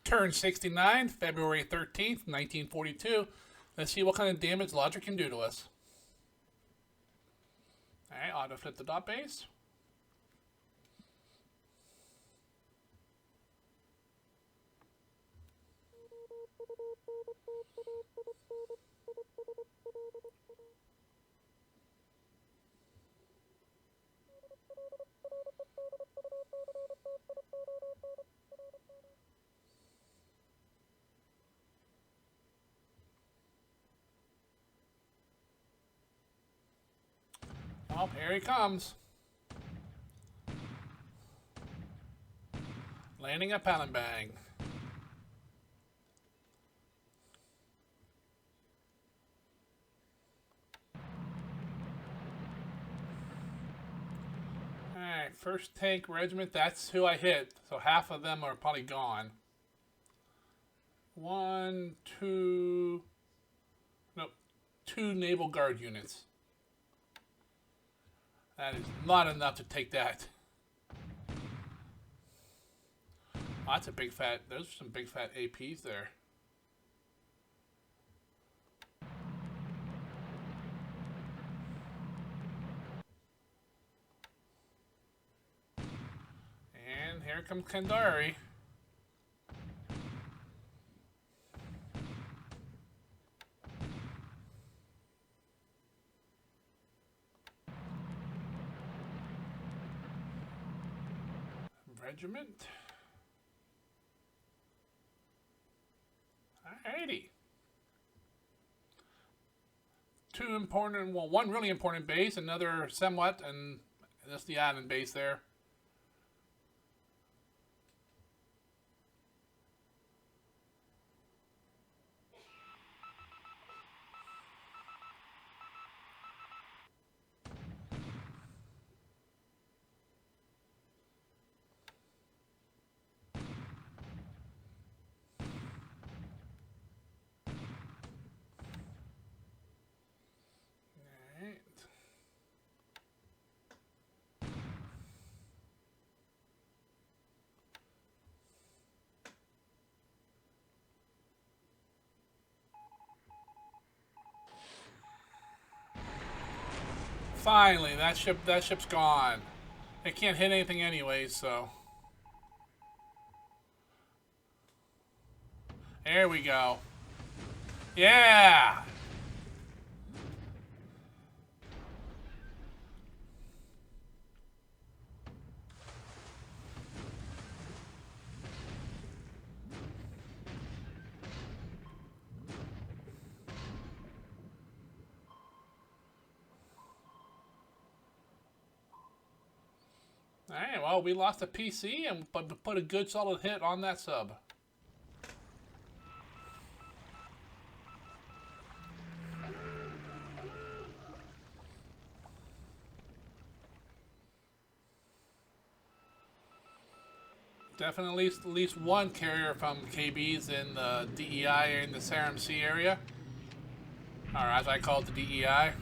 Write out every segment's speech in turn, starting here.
Turn 69, February 13th, 1942. Let's see what kind of damage Lodrik can do to us. Alright, auto flip the dot base. Oh, here he comes. Landing a pallet bang. Alright, first tank regiment, that's who I hit. So half of them are probably gone. One, two... Nope. Two naval guard units. That is not enough to take that. Oh, that's a big fat... Those are some big fat APs there. And here comes Kandari. Regiment. Alrighty. Two important, well, one really important base, another somewhat, and that's the island base there. Finally, that ship's gone. It can't hit anything anyway, so. There we go. Yeah! Alright, well, we lost a PC and but put a good solid hit on that sub. Definitely at least one carrier from KB's in the DEI or in the SRMC area. Or as I call it, the DEI.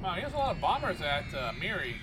Wow, he has a lot of bombers at Miri.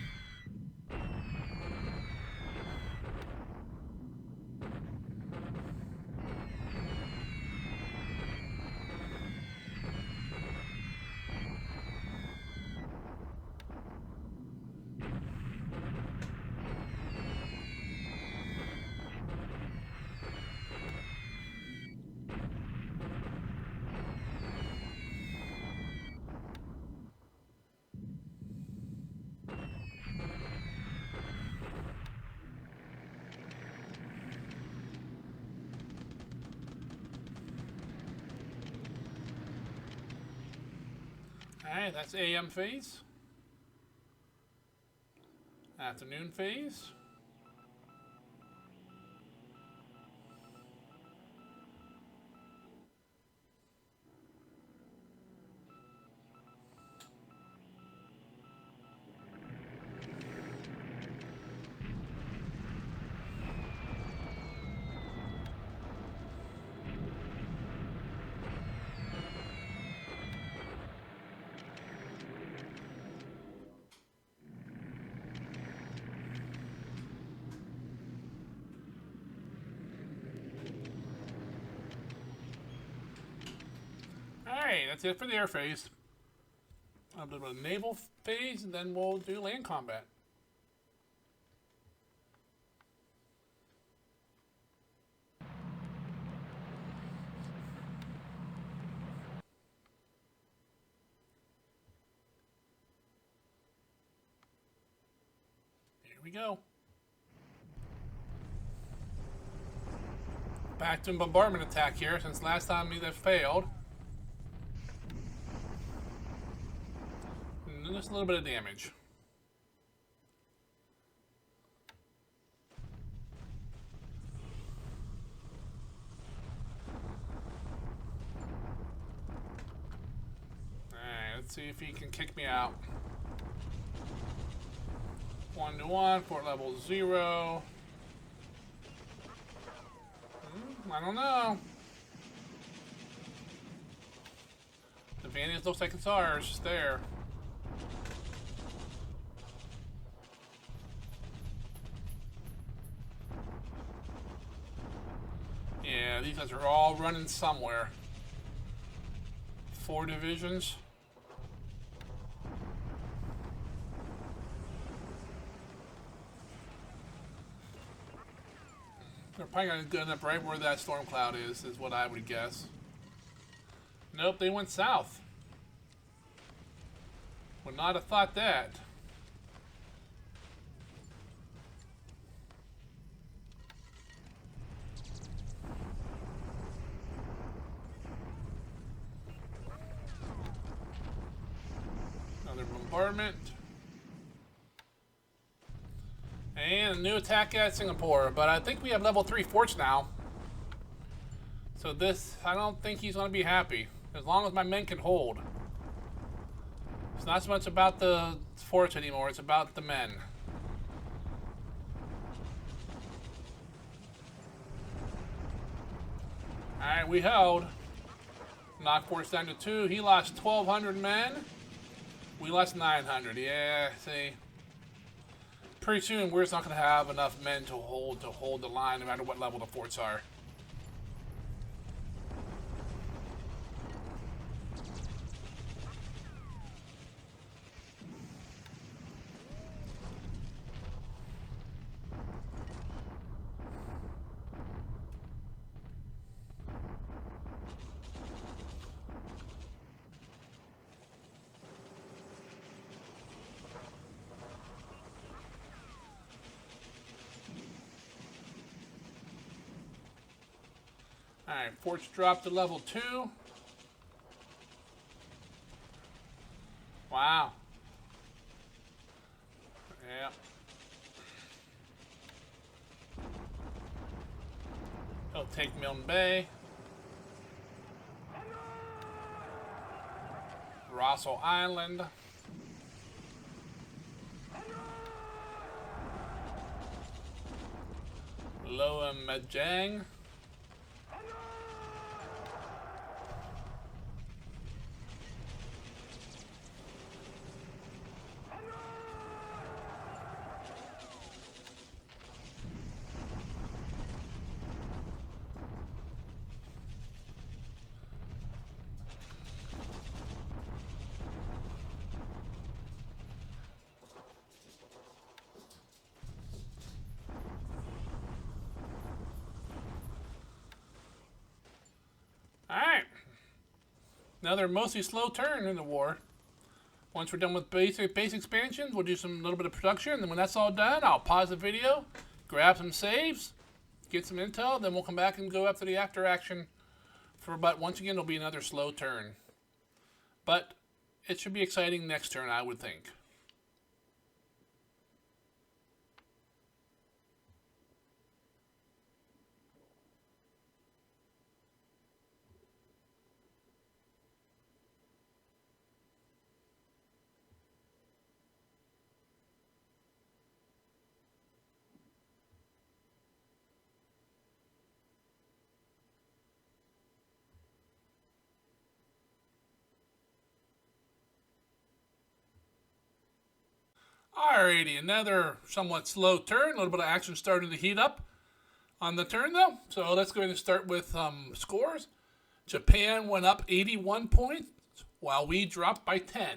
Alright, that's AM phase. Afternoon phase. Alright, that's it for the air phase. A little bit of naval phase, and then we'll do land combat. Here we go. Back to bombardment attack here, since last time we failed. And just a little bit of damage. Alright, let's see if he can kick me out. 1-1, fort level 0. I don't know. The advantage looks like it's ours. It's there. Yeah, these guys are all running somewhere. 4 divisions. They're probably going to end up right where that storm cloud is what I would guess. Nope, they went south. Would not have thought that. Another bombardment. And a new attack at Singapore, but I think we have level 3 forts now. So this, I don't think he's going to be happy. As long as my men can hold. It's not so much about the forts anymore, it's about the men. Alright, we held. Knocked forts down to 2. He lost 1,200 men. We lost 900. Yeah, see. Pretty soon, we're just not going to have enough men to hold the line, no matter what level the forts are. Alright, forts dropped to level 2. Wow. Yeah. He'll take Milne Bay. Rossel Island. Loa Majang. Alright. Another mostly slow turn in the war. Once we're done with base expansions, we'll do some little bit of production. And then when that's all done, I'll pause the video, grab some saves, get some intel, then we'll come back and go after the after action. But once again, it'll be another slow turn. But it should be exciting next turn, I would think. Alrighty, another somewhat slow turn. A little bit of action starting to heat up on the turn, though. So let's go ahead and start with scores. Japan went up 81 points while we dropped by 10.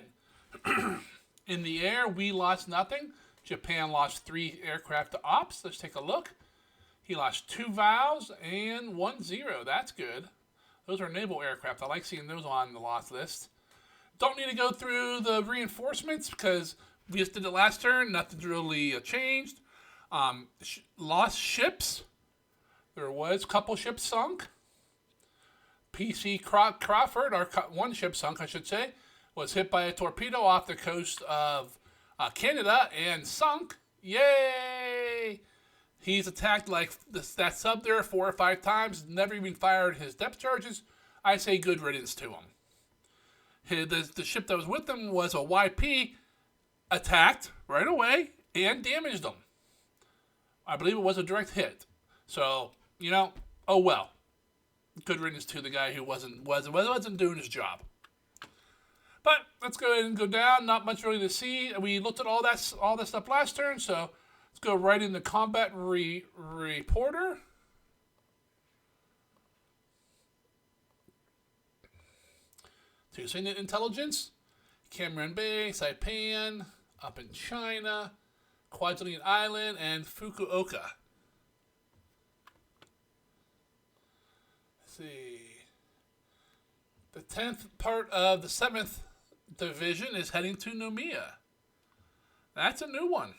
In the air, we lost nothing. Japan lost 3 aircraft to ops. Let's take a look. He lost 2 vows and 1 0. That's good. Those are naval aircraft. I like seeing those on the loss list. Don't need to go through the reinforcements because we just did it last turn. Nothing's really changed. Lost ships. There was a couple ships sunk. PC Crawford, or one ship sunk, I should say, was hit by a torpedo off the coast of Canada and sunk. Yay! He's attacked like that sub there 4 or 5 times, never even fired his depth charges. I say good riddance to him. The ship that was with him was a YP, attacked right away and damaged him. I believe it was a direct hit. So, oh well. Good riddance to the guy who wasn't doing his job. But let's go ahead and go down. Not much really to see. We looked at all that stuff last turn, so let's go right into combat reporter. To Signet Intelligence, Cameron Bay, Saipan, up in China, Kwajalein Island, and Fukuoka. Let's see. The 10th part of the 7th Division is heading to Nomiya. That's a new one.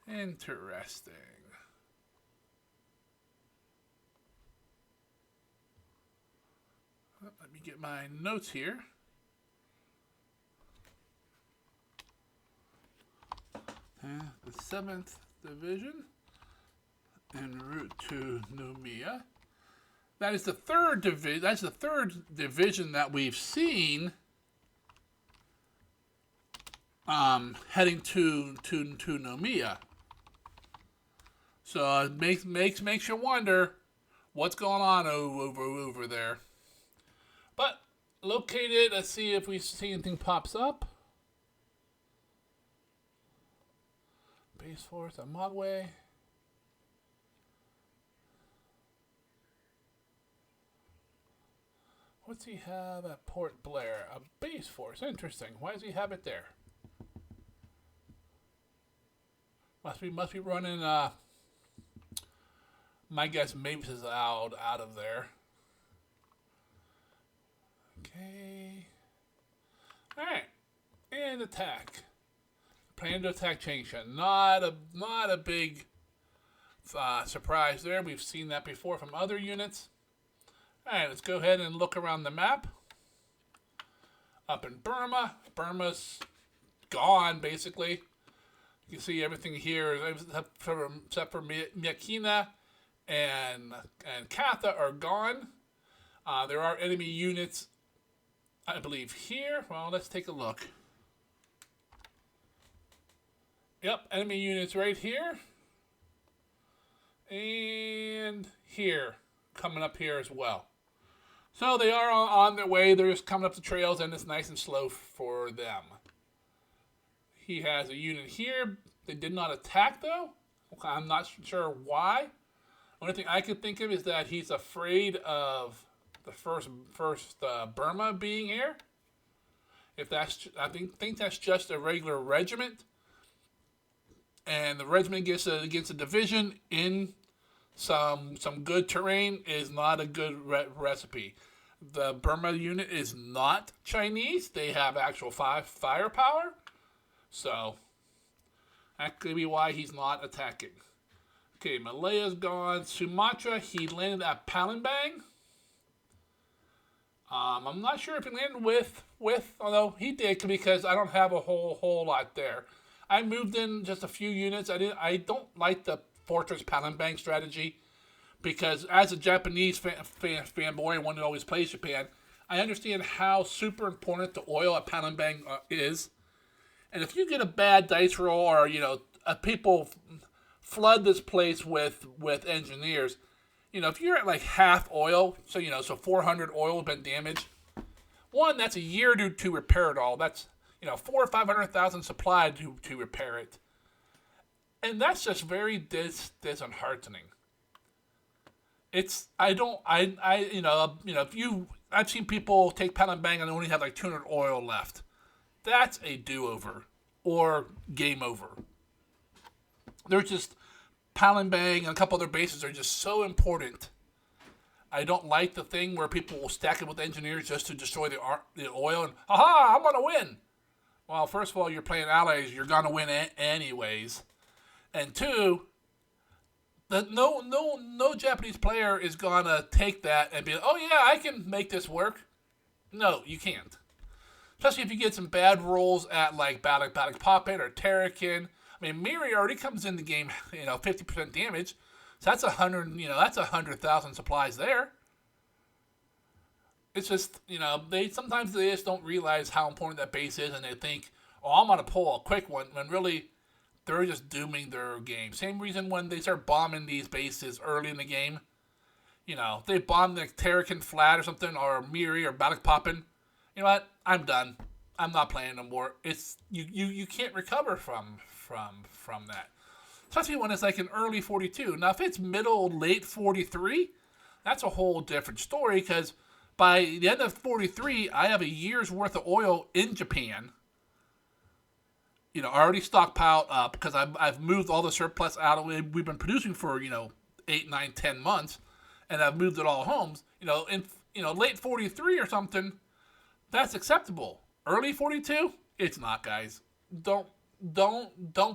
Interesting. Let me get my notes here. The 7th Division en route to Nomiya. That is the third division. That's the third division that we've seen heading to Nomiya. So it makes you wonder what's going on over there. But located, let's see if we see anything pops up. Base Force at Mogwai. What's he have at Port Blair? A base force. Interesting. Why does he have it there? Must be running. My guess, Mapes is out of there. Okay. All right. And attack. Plan to attack Changsha. Not a big surprise there. We've seen that before from other units. Alright, let's go ahead and look around the map. Up in Burma. Burma's gone, basically. You can see everything here, except for Myakina and Katha are gone. There are enemy units, I believe, here. Well, let's take a look. Yep, enemy units right here. And here. Coming up here as well. So they are on their way. They're just coming up the trails, and it's nice and slow for them. He has a unit here. They did not attack, though. I'm not sure why. Only thing I could think of is that he's afraid of the first Burma being here. If that's, I think that's just a regular regiment, and the regiment gets against a division in some good terrain is not a good recipe. The Burma unit is not Chinese. They have actual firepower. So that could be why he's not attacking. Okay, Malaya's gone. Sumatra, he landed at Palembang. I'm not sure if he landed with, although he did because I don't have a whole lot there. I moved in just a few units. I don't like the Fortress Palembang strategy because as a Japanese fanboy, one that always plays Japan, I understand how super important the oil at Palembang is. And if you get a bad dice roll or, people flood this place with engineers, if you're at like half oil, so 400 oil has been damaged, one, that's a year to repair it all. That's, 400,000 or 500,000 supplied to repair it. And that's just very disheartening. It's I if I've seen people take pound and bang and only have like 200 oil left. That's a do-over or game over. They're just pound and bang and a couple other bases are just so important. I don't like the thing where people will stack it with engineers just to destroy the oil and haha, I'm gonna win. Well, first of all, you're playing allies, you're gonna win anyways, and two, no Japanese player is gonna take that and be like, oh yeah, I can make this work. No, you can't. Especially if you get some bad rolls at like Badak Poppet or Terrakin. I mean, Miri already comes in the game, 50% damage. So that's 100,000 supplies there. It's just, they sometimes they just don't realize how important that base is, and they think, oh, I'm gonna pull a quick one, when really they're just dooming their game. Same reason when they start bombing these bases early in the game. They bomb the Terrakin flat or something, or Miri or Badak Poppin. You know what? I'm done. I'm not playing no more. It's you can't recover from that. Especially when it's like an early 42. Now, if it's middle, late 43, that's a whole different story, because by the end of 43, I have a year's worth of oil in Japan. Already stockpiled up, because I've moved all the surplus out of it. We've been producing for, 8, 9, 10 months, and I've moved it all home. In late 43 or something, that's acceptable. Early 42, it's not, guys. Don't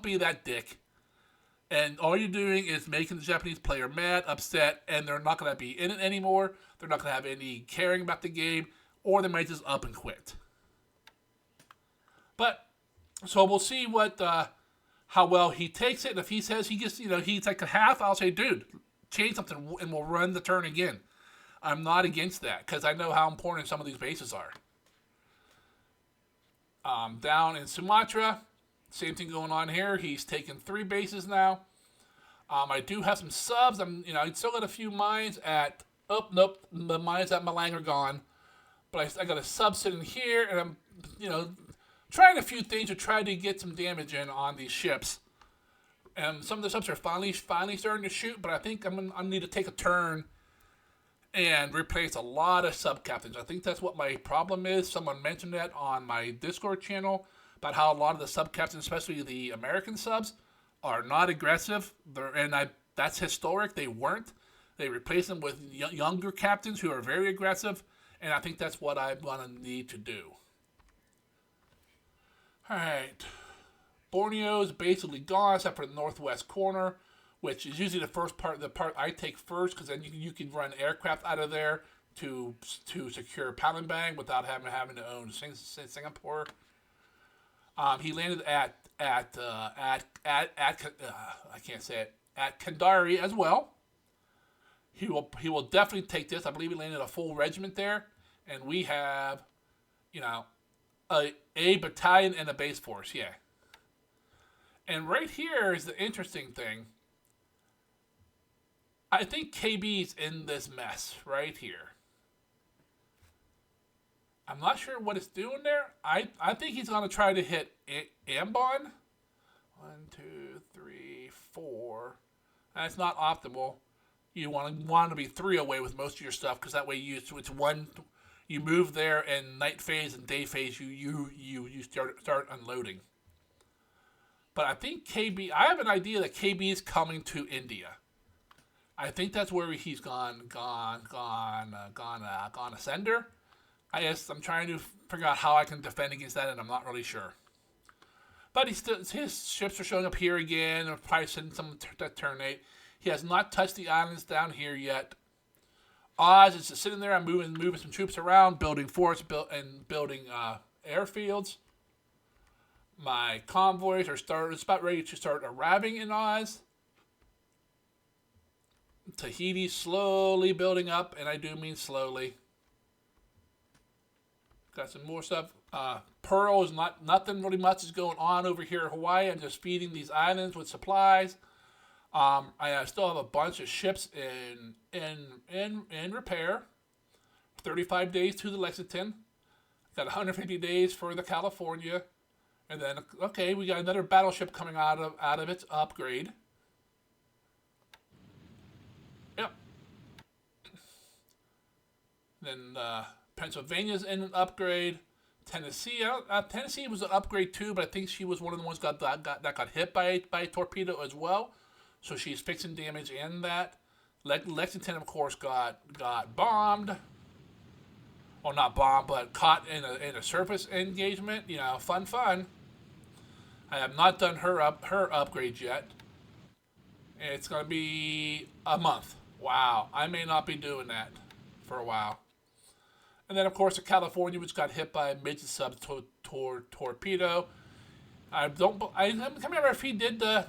be that dick. And all you're doing is making the Japanese player mad, upset, and they're not going to be in it anymore. They're not going to have any caring about the game, or they might just up and quit. But, so we'll see how well he takes it. And if he says he gets, he's like a half, I'll say, dude, change something, and we'll run the turn again. I'm not against that, because I know how important some of these bases are. Down in Sumatra, same thing going on here. He's taken 3 bases now. I do have some subs. I still got a few mines at. Oh nope, the mines at Malang are gone. But I got a sub sitting here, and I'm trying a few things to try to get some damage in on these ships. And some of the subs are finally starting to shoot, but I think I need to take a turn and replace a lot of sub captains. I think that's what my problem is. Someone mentioned that on my Discord channel about how a lot of the sub captains, especially the American subs, are not aggressive. That's historic. They weren't. They replaced them with younger captains who are very aggressive, and I think that's what I'm going to need to do. All right. Borneo is basically gone, except for the northwest corner, which is usually the part I take first, because then you can run aircraft out of there to secure Palembang without having to own Singapore. He landed at I can't say it, at Kandari as well. He will definitely take this. I believe he landed a full regiment there, and we have, a battalion and a base force. Yeah. And right here is the interesting thing. I think KB's in this mess right here. I'm not sure what it's doing there. I think he's going to try to hit Ambon. 1, 2, 3, 4. That's not optimal. You want to be 3 away with most of your stuff, because that way it's one. You move there, and night phase and day phase you start unloading. But I think KB. I have an idea that KB is coming to India. I think that's where he's gone ascender. I'm trying to figure out how I can defend against that, and I'm not really sure. But his ships are showing up here again. They're probably sending some that turn 8. He has not touched the islands down here yet. Oz is just sitting there. I'm moving some troops around, building forts, building airfields. My convoys are it's about ready to start arriving in Oz. Tahiti slowly building up, and I do mean slowly. Got some more stuff. Pearl is nothing really much is going on over here in Hawaii. I'm just feeding these islands with supplies. I still have a bunch of ships in repair. 35 days to the Lexington. Got 150 days for the California. And then, okay, we got another battleship coming out of its upgrade. Yep. Then Pennsylvania's in an upgrade. Tennessee, Tennessee was an upgrade too, but I think she was one of the ones that got hit by a torpedo as well. So she's fixing damage in that. Lexington, of course, got bombed. Well, not bombed, but caught in a surface engagement. You know, fun. I have not done her upgrade yet. It's gonna be a month. Wow, I may not be doing that for a while. And then, of course, the California, which got hit by a midget sub torpedo. I can't remember if he did the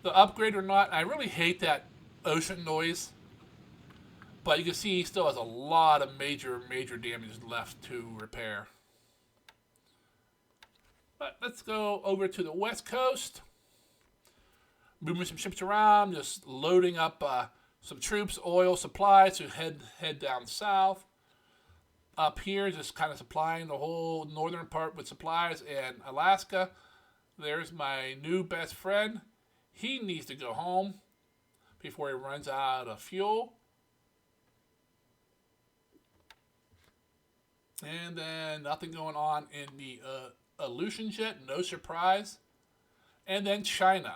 upgrade or not. I really hate that ocean noise. But you can see he still has a lot of major damage left to repair. But let's go over to the West Coast. Moving some ships around, just loading up some troops, oil, supplies to head down south. Up here, just kind of supplying the whole northern part with supplies. And Alaska, there's my new best friend. He needs to go home before he runs out of fuel. And then nothing going on in the Aleutians yet, no surprise. And then China.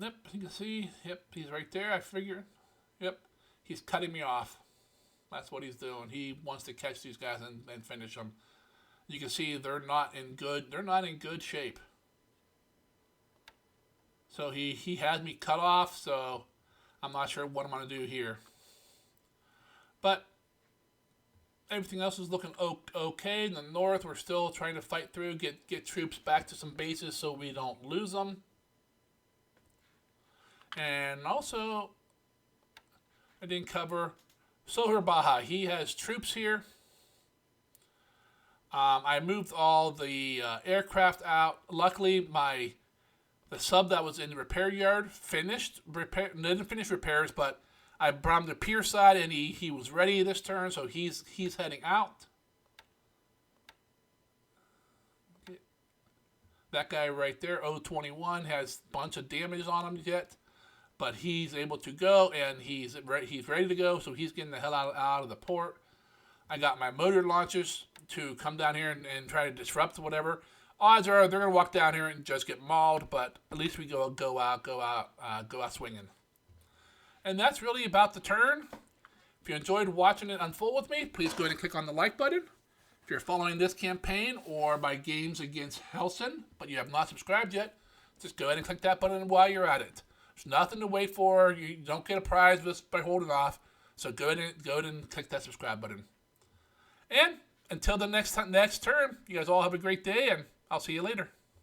Yep, you can see, yep, he's right there, I figure. Yep, he's cutting me off. That's what he's doing. He wants to catch these guys and finish them. You can see they're not in good shape. So he has me cut off, so I'm not sure what I'm going to do here. But everything else is looking okay. In the north, we're still trying to fight through, get troops back to some bases so we don't lose them. And also, I didn't cover Soher Baja. He has troops here. I moved all the aircraft out. Luckily, the sub that was in the repair yard didn't finish repairs, but I brought him to pier side, and he was ready this turn, so he's heading out. That guy right there, 021, has a bunch of damage on him yet. But he's able to go, and he's ready to go, so he's getting the hell out of the port. I got my motor launchers to come down here and try to disrupt whatever. Odds are they're going to walk down here and just get mauled, but at least we go out swinging. And that's really about the turn. If you enjoyed watching it unfold with me, please go ahead and click on the like button. If you're following this campaign or my games against Helsin, but you have not subscribed yet, just go ahead and click that button while you're at it. There's nothing to wait for. You don't get a prize just by holding off. So go ahead and click that subscribe button. And until the next turn, you guys all have a great day, and I'll see you later.